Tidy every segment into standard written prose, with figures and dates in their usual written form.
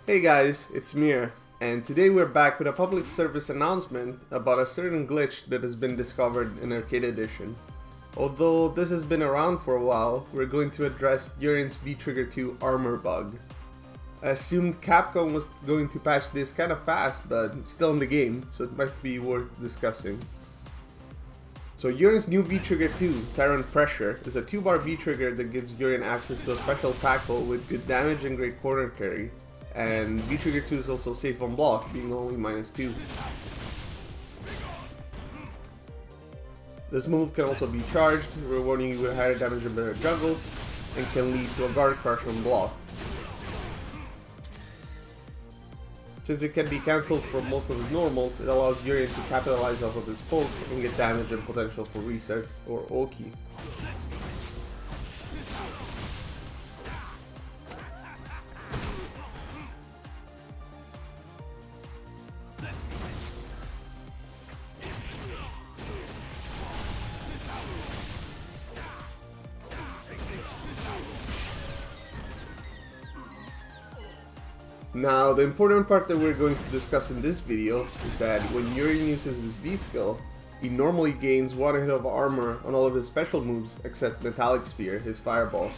Hey guys, it's Mir, and today we're back with a public service announcement about a certain glitch that has been discovered in Arcade Edition. Although this has been around for a while, we're going to address Urien's V-Trigger 2 armor bug. I assumed Capcom was going to patch this kinda fast, but it's still in the game, so it might be worth discussing. So Urien's new V-Trigger 2, Tyrant Pressure, is a 2-bar V-Trigger that gives Urien access to a special tackle with good damage and great corner carry. And V-Trigger 2 is also safe on block, being only -2. This move can also be charged, rewarding you with higher damage and better juggles, and can lead to a guard crush on block. Since it can be cancelled from most of his normals, it allows Urien to capitalize off of his pokes and get damage and potential for resets or Oki. Now, the important part that we're going to discuss in this video is that when Urien uses his V skill, he normally gains 1 hit of armor on all of his special moves except Metallic Sphere, his fireball,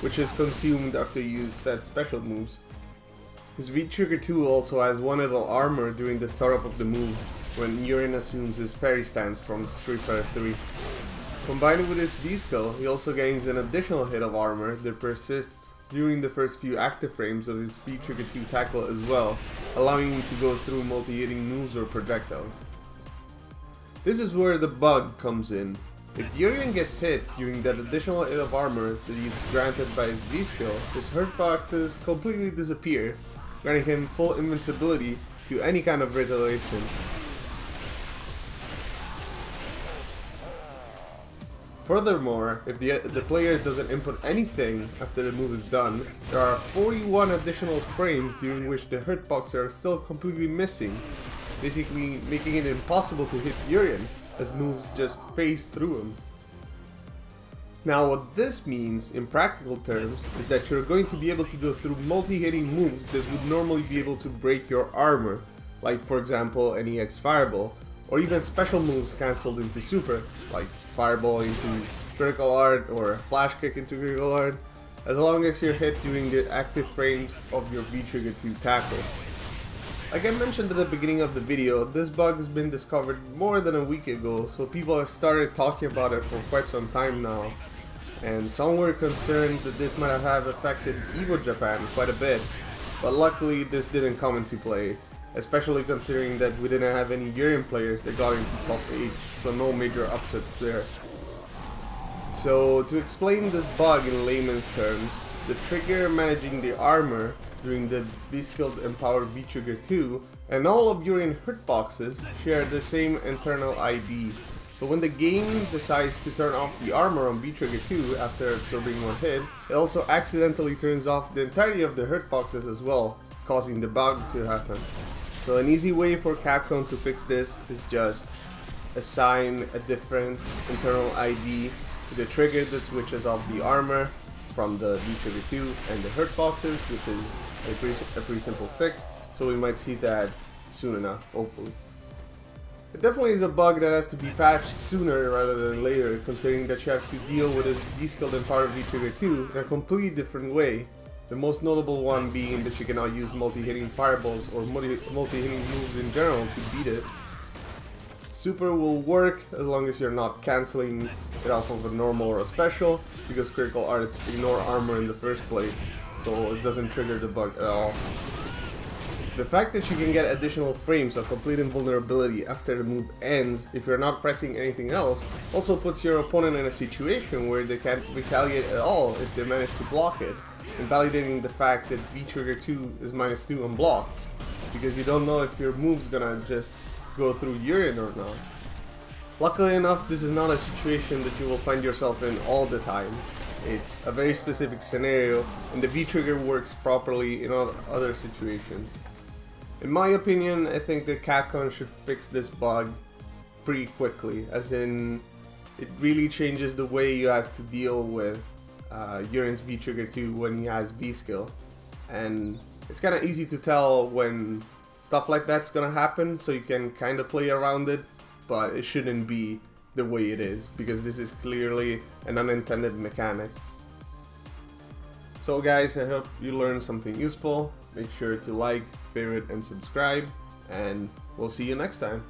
which is consumed after you use said special moves. His V-Trigger 2 also has 1 hit of armor during the startup of the move, when Urien assumes his parry stance from Street Fighter 3. Combined with his V skill, he also gains an additional hit of armor that persists during the first few active frames of his V-Trigger 2 tackle as well, allowing him to go through multi-hitting moves or projectiles. This is where the bug comes in. If Urien gets hit during that additional hit of armor that he's granted by his V-skill, his hurt boxes completely disappear, granting him full invincibility to any kind of retaliation. Furthermore, if the player doesn't input anything after the move is done, there are 41 additional frames during which the hurt boxes are still completely missing, basically making it impossible to hit Urien, as moves just phase through him. Now what this means, in practical terms, is that you're going to be able to go through multi-hitting moves that would normally be able to break your armor, like for example an EX Fireball, or even special moves cancelled into Super, like Fireball into Critical Art or Flash Kick into Critical Art, as long as you're hit during the active frames of your V-Trigger 2 tackle. Like I mentioned at the beginning of the video, this bug has been discovered more than a week ago, so people have started talking about it for quite some time now. And some were concerned that this might have affected Evo Japan quite a bit, but luckily this didn't come into play. Especially considering that we didn't have any Urien players that got into top 8, so no major upsets there. So to explain this bug in layman's terms, the trigger managing the armor during the V-skilled empowered V-Trigger 2 and all of Urien hurt boxes share the same internal ID. So when the game decides to turn off the armor on V-Trigger 2 after absorbing 1 hit, it also accidentally turns off the entirety of the hurt boxes as well, causing the bug to happen. So an easy way for Capcom to fix this is just assign a different internal ID to the trigger that switches off the armor from the V-Trigger 2 and the hurt boxes, which is a pretty simple fix, so we might see that soon enough, hopefully. It definitely is a bug that has to be patched sooner rather than later, considering that you have to deal with this V-skilled empowered V-Trigger 2 in a completely different way. The most notable one being that you cannot use multi-hitting fireballs or multi-hitting moves in general to beat it. Super will work as long as you're not cancelling it off of a normal or a special, because critical arts ignore armor in the first place, so it doesn't trigger the bug at all. The fact that you can get additional frames of complete invulnerability after the move ends if you're not pressing anything else also puts your opponent in a situation where they can't retaliate at all if they manage to block it, invalidating the fact that V-Trigger 2 is -2 on block, because you don't know if your move's gonna just go through Urien or not. Luckily enough, this is not a situation that you will find yourself in all the time. It's a very specific scenario, and the V-Trigger works properly in all other situations. In my opinion, I think that Capcom should fix this bug pretty quickly, as in it really changes the way you have to deal with Urien's V-Trigger 2 when he has V-skill, and It's kind of easy to tell when stuff like that's gonna happen, so you can kind of play around it, but it shouldn't be the way it is, because this is clearly an unintended mechanic. So guys, I hope you learned something useful. Make sure to like, favorite, and subscribe, and we'll see you next time.